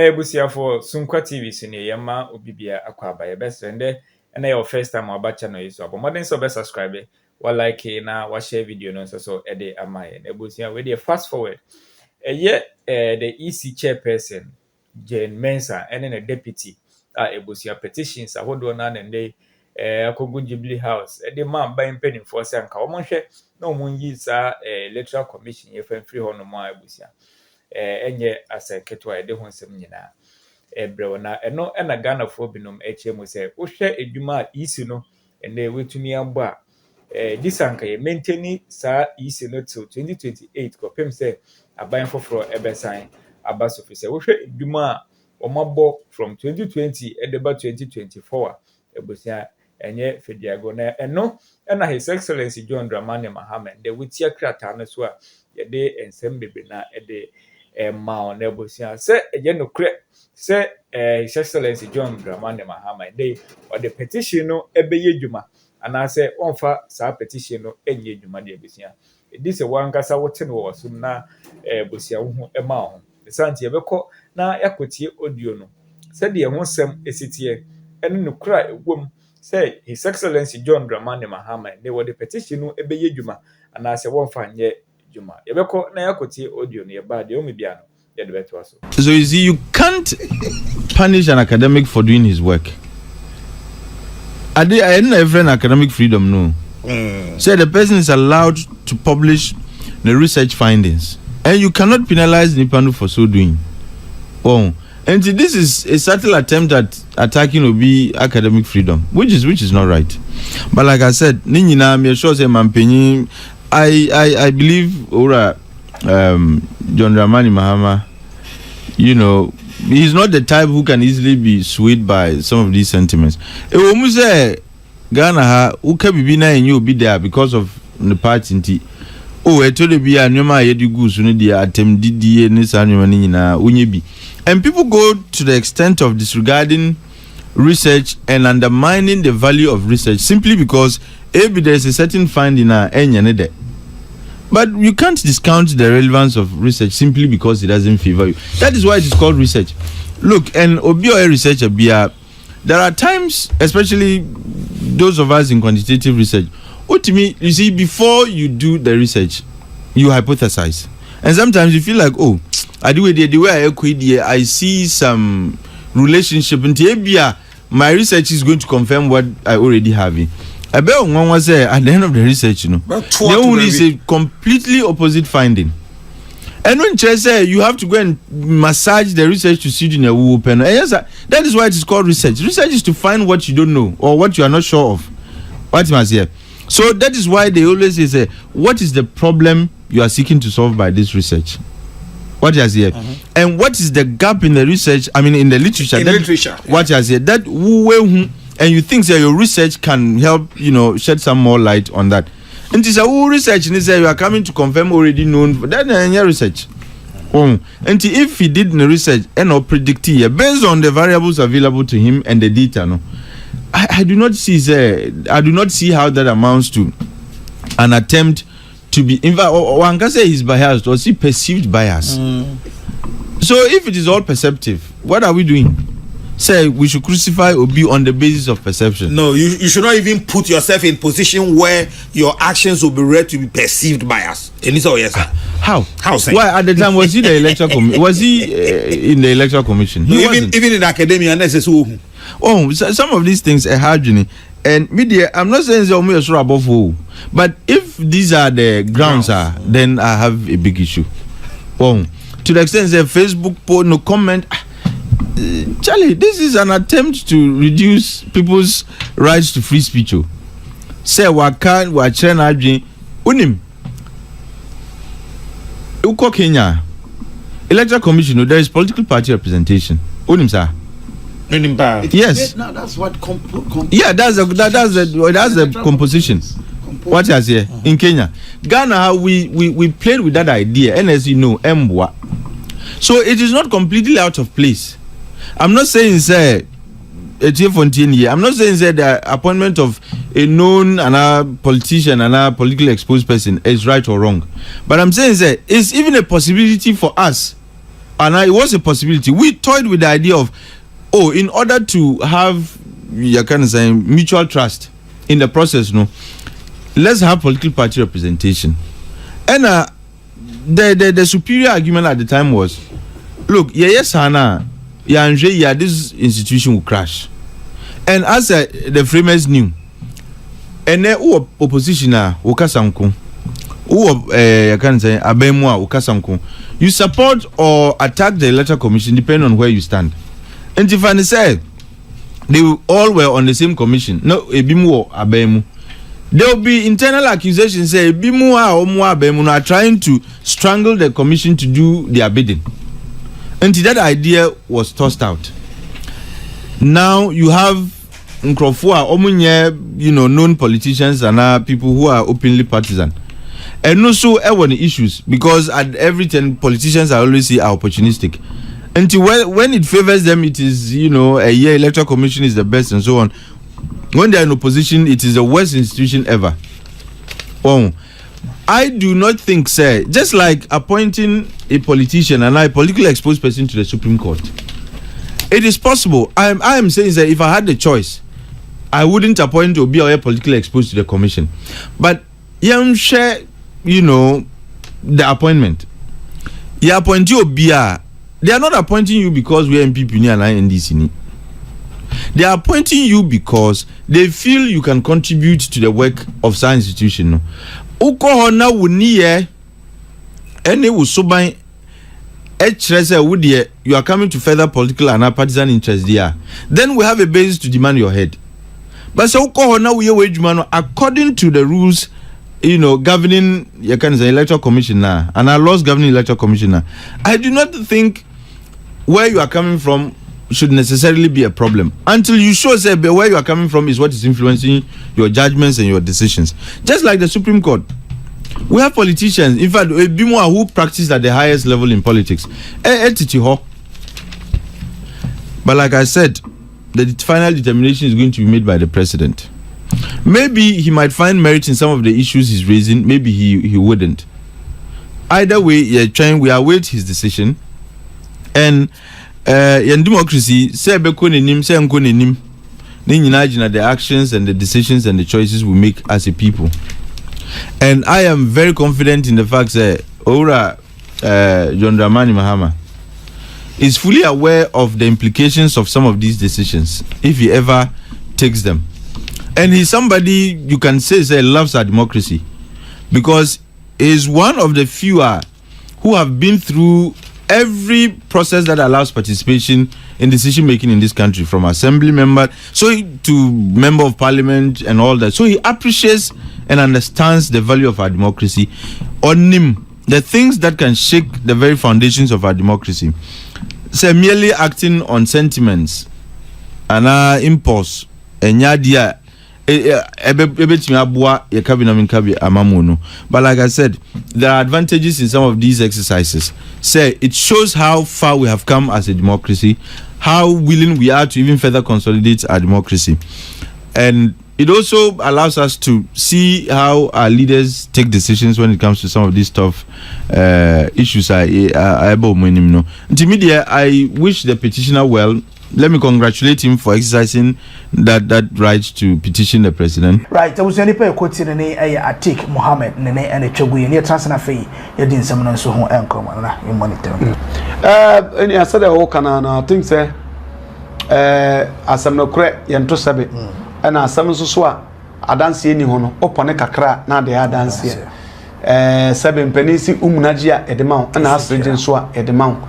Busia for Sunkwa TV senior Yama Ubibia Aqua by best friend and your first time about channel is up. More than so best subscribe or like now watch share video no so Ede Amai Busia with fast forward. Yet the EC chairperson Jean Mensah and then a deputy Busia petitions a hold on and they Kogun Jubilee House the man buying penny for Sanka Omonche no moon use electoral commission if free on more Busia. Enye asa ketwa de ho nsem nyina ebrew na eno na Ghana fo binom echemu se wo hwe edwuma isi no ene wetumi ambo a disanka ye maintain sa isi no till 2028 kopem se aban foforo ebesan abaso fi se wo hwe edwuma omabo from 2020 edeba 2024 ebosia enye fediago na eno na His Excellency John Dramani Mahama de wutia krata no so a ye de ensem bebe na ede ma nebusia se eje no kre se His Excellency John Dramani Mahama dey or the petition no ebeye dwuma ana se onfa sa petition no enye dwuma de ebusia this one kasa wote no wo na busia wo hu ema ho santi ebekọ na yakotie audio no se de ho sem esitie eno no kra egwom se His Excellency John Dramani Mahama dey or the petition no ebeye dwuma ana se wonfa nye Juma. Na yakotie audio ne ba de omibia no ye de beto aso. So you see, you can't punish an academic for doing his work. I didn't have academic freedom, no. So the person is allowed to publish the research findings, and you cannot penalize Nipanu for so doing. Oh, and this is a subtle attempt at attacking Obi academic freedom, which is not right. But like I said, Ninyina me sure say Mampenyi. I believe Ora John Dramani Mahama, you know, he's not the type who can easily be swayed by some of these sentiments. Say Ghana uka bibina and you be there because of the party. Oh, I told you be a nyoma yedi goose uni attempt didi nisanyumani na unyebi. And people go to the extent of disregarding research and undermining the value of research simply because maybe there's a certain finding in but you can't discount the relevance of research simply because it doesn't favor you. That is why it is called research. Look, and Obio researcher there are times, especially those of us in quantitative research, ultimately, you see, before you do the research, you hypothesize. And sometimes you feel like, oh, I do it the way I see some relationship in my research is going to confirm what I already have. I bet one was say at the end of the research, you know, there only is a completely opposite finding. And when you say you have to go and massage the research to see in a open, yes, that is why it is called research. Research is to find what you don't know or what you are not sure of. What must here? So that is why they always say, what is the problem you are seeking to solve by this research? What is here? And what is the gap in the research? I mean, in the literature. What is here? That and you think that your research can help, you know, shed some more light on that. And this is research, and you are coming to confirm already known. That is your research. And if he did the research and not predict based on the variables available to him and the data, no, I do not see how that amounts to an attempt to be. In fact, one can say he's biased or see perceived bias. So if it is all perceptive, what are we doing? Say we should crucify Obi on the basis of perception. No, you should not even put yourself in position where your actions will be read to be perceived bias. And it's all yes, sir. How? Sir? Why at the time was he the electoral commission? Was he in the electoral commission? Even in academia, necessary. Oh, some of these things are hard, and media. I'm not saying they're sure above all, but if these are the grounds, then I have a big issue. Oh, to the extent that Facebook post no comment. Charlie, this is an attempt to reduce people's rights to free speech. Say wakan wachena adwin unim uko Kenya electoral commission, there is political party representation. Unim sir. Yes. Now that's what that's the composition. What is here in Kenya? Ghana, we played with that idea, and as you know, Mbwa. So it is not completely out of place. I'm not saying say I'm not saying that the appointment of a known politician and a politically exposed person is right or wrong. But I'm saying that it's even a possibility for us and it was a possibility. We toyed with the idea of, in order to have, you can say, mutual trust in the process, let's have political party representation. And the superior argument at the time was, look, this institution will crash. And as the framers knew, and then opposition Okasanko, you can say Abemwa Okasanko, you support or attack the Electoral Commission depending on where you stand. And Tiffany said they all were on the same commission. No, Ebimu or Abemu. There will be internal accusations say Ebimu or Abemu are trying to strangle the commission to do their bidding. And that idea was tossed out. Now you have Nkrofua, known politicians and people who are openly partisan. And also the issues, because at every time politicians are always opportunistic. Until when it favors them, it is a year electoral commission is the best and so on. When they are in opposition, it is the worst institution ever. I do not think, sir, just like appointing a politician and a politically exposed person to the Supreme Court, it is possible. I am saying that if I had the choice, I wouldn't appoint to be politically exposed to the commission. But you share, the appointment. You appoint you Bia. They are not appointing you because we are MPP and NDC. They are appointing you because they feel you can contribute to the work of science institution. Ukohona wuniye ene usubai you are coming to further political and partisan interests there. Then we have a basis to demand your head. But so according to the rules, governing electoral commissioner and our laws governing electoral commissioner, I do not think where you are coming from should necessarily be a problem until you show where you are coming from is what is influencing your judgments and your decisions. Just like the Supreme Court, we have politicians, in fact, who practice at the highest level in politics. But like I said, the final determination is going to be made by the president. Maybe he might find merit in some of the issues he's raising. Maybe he wouldn't. Either way, we await his decision. And in democracy, the actions and the decisions and the choices we make as a people. And I am very confident in the fact that John Dramani Mahama is fully aware of the implications of some of these decisions if he ever takes them. And he's somebody you can say loves our democracy because he's one of the few who have been through every process that allows participation in decision making in this country, from assembly member to member of parliament and all that. So he appreciates and understands the value of our democracy. On him, the things that can shake the very foundations of our democracy. So merely acting on sentiments and our impulse and yadia. But like I said, there are advantages in some of these exercises. It shows how far we have come as a democracy, how willing we are to even further consolidate our democracy. And it also allows us to see how our leaders take decisions when it comes to some of these tough issues. I wish the petitioner well. Let me congratulate him for exercising that right to petition the president. Right, I was only pay quoting Atik Mohammed and a Chogu near Transanafe, Yadin Salmon so home and come in monitor. And I said, oh, can I think, sir, as I'm no correct, Yanto Sabi, and as some so I don't see any hono, open a crack, now they are dancing. 7 pennies, Umnajia at the mount, and as Regent Swa at the mount.